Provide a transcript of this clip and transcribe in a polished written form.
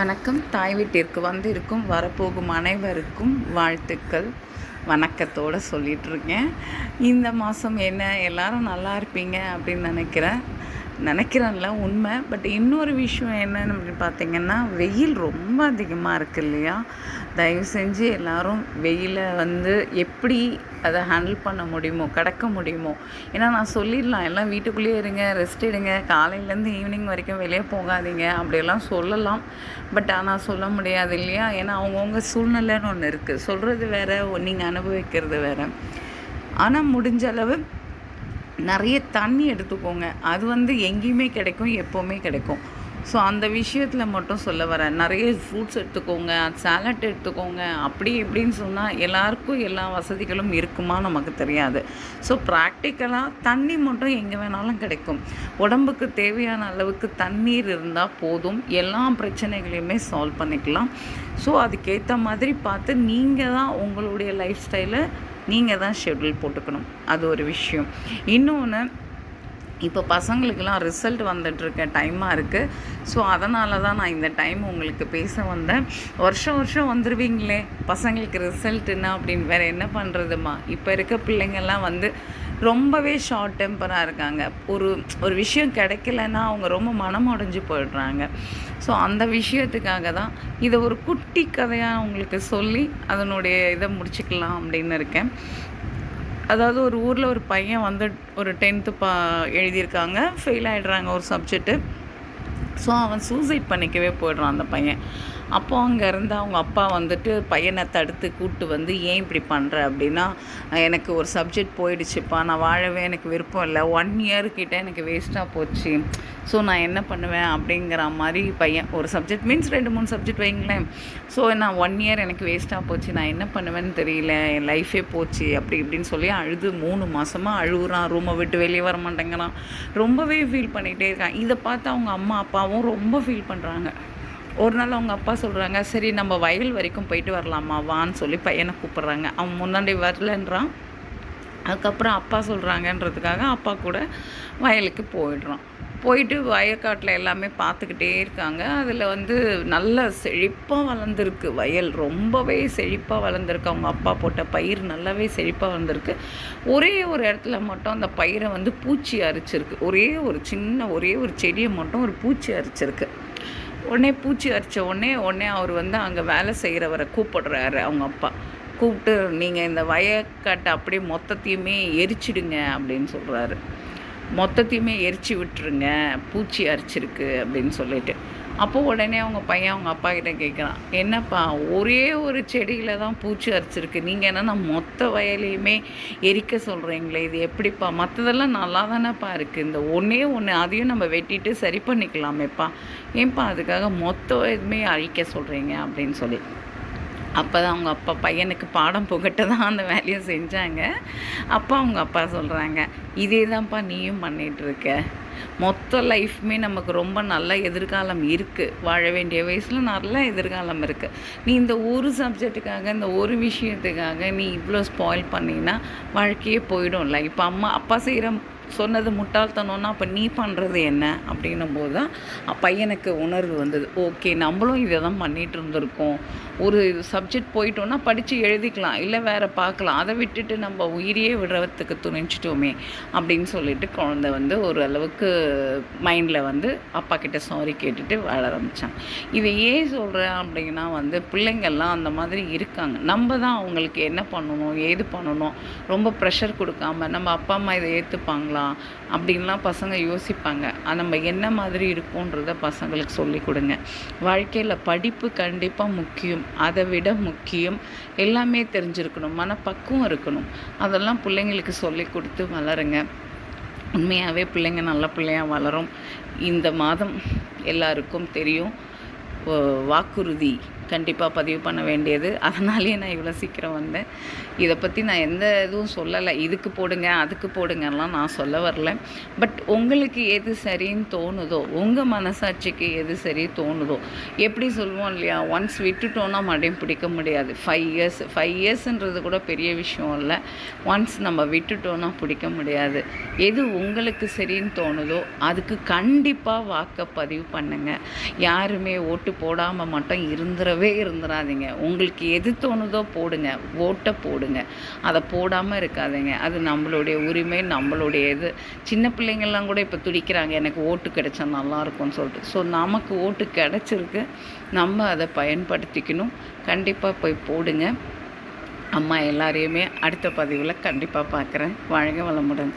வணக்கம். தாய் வீட்டிற்கு வந்திருக்கும் வரப்போகும் அனைவருக்கும் வாழ்த்துக்கள். வணக்கத்தோடு சொல்லிகிட்ருக்கேன். இந்த மாதம் என்ன எல்லோரும் நல்லா இருப்பீங்க அப்படின்னு நினைக்கிறேன்ல உண்மை. பட் இன்னொரு விஷயம் என்னன்னு அப்படின்னு பார்த்திங்கன்னா, வெயில் ரொம்ப அதிகமாக இருக்குது இல்லையா? தயவு செஞ்சு எல்லோரும் வெயிலை எப்படி அதை ஹேண்டில் பண்ண முடியுமோ, கடக்க முடியுமோ. ஏன்னா நான் சொல்லிடலாம், எல்லாம் வீட்டுக்குள்ளேயே இருங்க, ரெஸ்ட் எடுங்க, காலையிலேருந்து ஈவினிங் வரைக்கும் வெளியே போகாதீங்க அப்படியெல்லாம் சொல்லலாம். பட் ஆனால் சொல்ல முடியாது இல்லையா? ஏன்னா அவங்கவுங்க சூழ்நிலைன்னு ஒன்று இருக்குது. சொல்கிறது வேறு, நீங்கள் அனுபவிக்கிறது வேறு. ஆனால் முடிஞ்ச அளவு நிறைய தண்ணி எடுத்துக்கோங்க. அது எங்கேயுமே கிடைக்கும், எப்போவுமே கிடைக்கும். ஸோ அந்த விஷயத்தில் மட்டும் சொல்ல வரேன். நிறைய ஃப்ரூட்ஸ் எடுத்துக்கோங்க, சாலட் எடுத்துக்கோங்க. அப்படி இப்படின்னு சொன்னால் எல்லாருக்கும் எல்லா வசதிகளும் இருக்குமா நமக்கு தெரியாது. ஸோ ப்ராக்டிக்கலாக தண்ணி மட்டும் எங்கே வேணாலும் கிடைக்கும். உடம்புக்கு தேவையான அளவுக்கு தண்ணீர் இருந்தால் போதும், எல்லா பிரச்சனைகளையுமே சால்வ் பண்ணிக்கலாம். ஸோ அதுக்கேற்ற மாதிரி பார்த்து நீங்கள் தான் உங்களுடைய லைஃப் ஸ்டைலை நீங்கள் தான் ஷெட்யூல் போட்டுக்கணும். அது ஒரு விஷயம். இன்னொன்று, இப்போ பசங்களுக்கெல்லாம் ரிசல்ட் வந்துட்டுருக்க டைமாக இருக்குது. ஸோ அதனால தான் நான் இந்த டைம் உங்களுக்கு பேச வந்தேன். வருஷம் வந்துடுவீங்களே, பசங்களுக்கு ரிசல்ட்டுன்னா அப்படின்னு வேறு என்ன பண்ணுறதுமா? இப்போ இருக்க பிள்ளைங்கள்லாம் ரொம்பவே ஷார்ட் டெம்பராக இருக்காங்க. ஒரு விஷயம் கிடைக்கலன்னா அவங்க ரொம்ப மனம் உடைஞ்சு போயிடுறாங்க. ஸோ அந்த விஷயத்துக்காக தான் இதை ஒரு குட்டி கதையாக உங்களுக்கு சொல்லி அதனுடைய இதை முடிச்சுக்கலாம் அப்படின்னு இருக்கேன். அதாவது ஒரு ஊரில் ஒரு பையன் ஒரு 10th எழுதியிருக்காங்க, ஃபெயில் ஆகிடுறாங்க ஒரு சப்ஜெக்ட்டு. ஸோ அவன் சூசைட் பண்ணிக்கவே போய்ட்றான் அந்த பையன். அப்போது அங்கே இருந்து அவங்க அப்பா பையனை தடுத்து கூப்பிட்டு ஏன் இப்படி பண்ணுற அப்படின்னா, எனக்கு ஒரு சப்ஜெக்ட் போயிடுச்சுப்பா, நான் வாழவே எனக்கு விருப்பம் இல்லை, 1 year கிட்டே எனக்கு வேஸ்ட்டாக போச்சு. ஸோ நான் என்ன பண்ணுவேன் அப்படிங்கிற மாதிரி பையன், ஒரு சப்ஜெக்ட் மீன்ஸ் 2-3 சப்ஜெக்ட் வைங்களேன். ஸோ நான் 1 year எனக்கு வேஸ்ட்டாக போச்சு, நான் என்ன பண்ணுவேன்னு தெரியல, என் லைஃபே போச்சு அப்படி இப்படின்னு சொல்லி அழுது 3 மாதமாக அழுகுறான். ரூமை விட்டு வெளியே வர மாட்டேங்கிறான். ரொம்பவே ஃபீல் பண்ணிகிட்டே இருக்கான். இதை பார்த்து அவங்க அம்மா அப்பாவும் ரொம்ப ஃபீல் பண்ணுறாங்க. ஒரு நாள் அவங்க அப்பா சொல்கிறாங்க, சரி நம்ம வயல் வரைக்கும் போயிட்டு வரலாமா வான்னு சொல்லி பையனை கூப்பிட்றாங்க. அவன் முன்னாடி வரலன்றான். அதுக்கப்புறம் அப்பா சொல்கிறாங்கன்றதுக்காக அப்பா கூட வயலுக்கு போயிட்டு வயக்காட்டில் எல்லாமே பார்த்துக்கிட்டே இருக்காங்க. அதில் நல்ல செழிப்பாக வளர்ந்துருக்கு வயல், ரொம்பவே செழிப்பாக வளர்ந்துருக்கு. அவங்க அப்பா போட்ட பயிர் நல்லாவே செழிப்பாக வளர்ந்துருக்கு. ஒரே ஒரு இடத்துல மட்டும் அந்த பயிரை பூச்சி அரிச்சிருக்கு. ஒரே ஒரு செடியை மட்டும் ஒரு பூச்சி அரிச்சிருக்கு. உடனே பூச்சி அரித்த உடனே அவர் அங்கே வேலை செய்கிறவரை கூப்பிடுறாரு. அவங்க அப்பா கூப்பிட்டு, நீங்கள் இந்த வயக்காட்டை அப்படியே மொத்தத்தையுமே எரிச்சிடுங்க அப்படின்னு சொல்கிறாரு. மொத்தத்தையுமே எரிச்சு விட்டுருங்க, பூச்சி அரிச்சிருக்கு அப்படின்னு சொல்லிட்டு. அப்போது உடனே அவங்க பையன் அவங்க அப்பா கிட்டே கேட்குறான், என்னப்பா ஒரே ஒரு செடியில் தான் பூச்சி அரிச்சிருக்கு, நீங்கள் என்னென்னா மொத்த வயலையுமே எரிக்க சொல்கிறீங்களே, இது எப்படிப்பா? மற்றதெல்லாம் நல்லா தானேப்பா இருக்குது, இந்த ஒன்றே அதையும் நம்ம வெட்டிட்டு சரி பண்ணிக்கலாமேப்பா, ஏன்ப்பா அதுக்காக மொத்த இதுவுமே அழிக்க சொல்கிறீங்க அப்படின்னு சொல்லி. அப்போ தான் அவங்க அப்பா பையனுக்கு பாடம் புகட்ட தான் அந்த வேலையை செஞ்சாங்க. அப்போ அவங்க அப்பா சொல்கிறாங்க, இதே தான்ப்பா நீயும் பண்ணிகிட்ருக்க, மொத்த லைஃப்மே நமக்கு ரொம்ப நல்ல எதிர்காலம் இருக்குது, வாழ வேண்டிய வயசில் நல்ல எதிர்காலம் இருக்குது. நீ இந்த ஒரு சப்ஜெக்ட்டுக்காக, இந்த ஒரு விஷயத்துக்காக நீ இவ்வளோ ஸ்பாயில் பண்ணினா வாழ்க்கையே போயிடும்ல. இப்போ அம்மா அப்பா சொன்னது முட்டாள்தனம்னா அப்போ நீ பண்ணுறது என்ன அப்படின்னும் போது தான் பையனுக்கு உணர்வு வந்தது. ஓகே, நம்மளும் இதை தான் பண்ணிகிட்டு இருந்திருக்கோம். ஒரு சப்ஜெக்ட் போயிட்டோன்னா படித்து எழுதிக்கலாம், இல்லை வேறு பார்க்கலாம், அதை விட்டுட்டு நம்ம உயிரையே விடுறதுக்கு துணிச்சிட்டோமே அப்படின்னு சொல்லிட்டு குழந்தை ஒரு அளவுக்கு மைண்டில் அப்பா கிட்ட சாரி கேட்டுட்டு வாழ ஆரம்பித்தாங்க. இதை ஏன் சொல்கிறேன் அப்படின்னா பிள்ளைங்கள்லாம் அந்த மாதிரி இருக்காங்க. நம்ம தான் அவங்களுக்கு என்ன பண்ணணும், ஏது பண்ணணும் ரொம்ப ப்ரெஷர் கொடுக்காம, நம்ம அப்பா அம்மா இதை ஏற்றுப்பாங்களா அப்படின்லாம் பசங்க யோசிப்பாங்க. நம்ம என்ன மாதிரி இருக்கோன்றத பசங்களுக்கு சொல்லி கொடுங்க. வாழ்க்கையில் படிப்பு கண்டிப்பாக முக்கியம், அதை விட முக்கியம் எல்லாமே தெரிஞ்சிருக்கணும், மனப்பக்குவம் இருக்கணும். அதெல்லாம் பிள்ளைங்களுக்கு சொல்லி கொடுத்து வளருங்க. உண்மையாகவே பிள்ளைங்க நல்ல பிள்ளையாக வளரும். இந்த மாதம் எல்லாருக்கும் தெரியும், வாக்குறுதி கண்டிப்பாக பதிவு பண்ண வேண்டியது. அதனாலேயே நான் இவ்வளோ சீக்கிரம் வந்தேன். இதை பற்றி நான் எந்த இதுவும் சொல்லலை, இதுக்கு போடுங்க அதுக்கு போடுங்கலாம் நான் சொல்ல வரல. பட் உங்களுக்கு எது சரின்னு தோணுதோ, உங்கள் மனசாட்சிக்கு எது சரி தோணுதோ, எப்படி சொல்லுவோம் இல்லையா, ஒன்ஸ் விட்டுட்டோன்னா மறுபடியும் பிடிக்க முடியாது. 5 இயர்ஸ்ன்றது கூட பெரிய விஷயம் இல்லை. ஒன்ஸ் நம்ம விட்டுட்டோன்னா பிடிக்க முடியாது. எது உங்களுக்கு சரின்னு தோணுதோ அதுக்கு கண்டிப்பாக வாக்கை பதிவு பண்ணுங்கள். யாருமே ஓட்டு போடாமல் மட்டும் இருந்துடாதீங்க. உங்களுக்கு எது தோணுதோ போடுங்க, ஓட்டை போடுங்க. அதை போடாமல் இருக்காதீங்க. அது நம்மளுடைய உரிமை, நம்மளுடைய இது. சின்ன பிள்ளைங்கள்லாம் கூட இப்போ துடிக்கிறாங்க, எனக்கு ஓட்டு கிடைச்சா நல்லாயிருக்கும்னு சொல்லிட்டு. ஸோ நமக்கு ஓட்டு கிடச்சிருக்கு, நம்ம அதை பயன்படுத்திக்கணும். கண்டிப்பாக போய் போடுங்க. அம்மா எல்லாரையுமே அடுத்த பதிவில் கண்டிப்பாக பார்க்குறேன். வாழ்க வளமுடன்.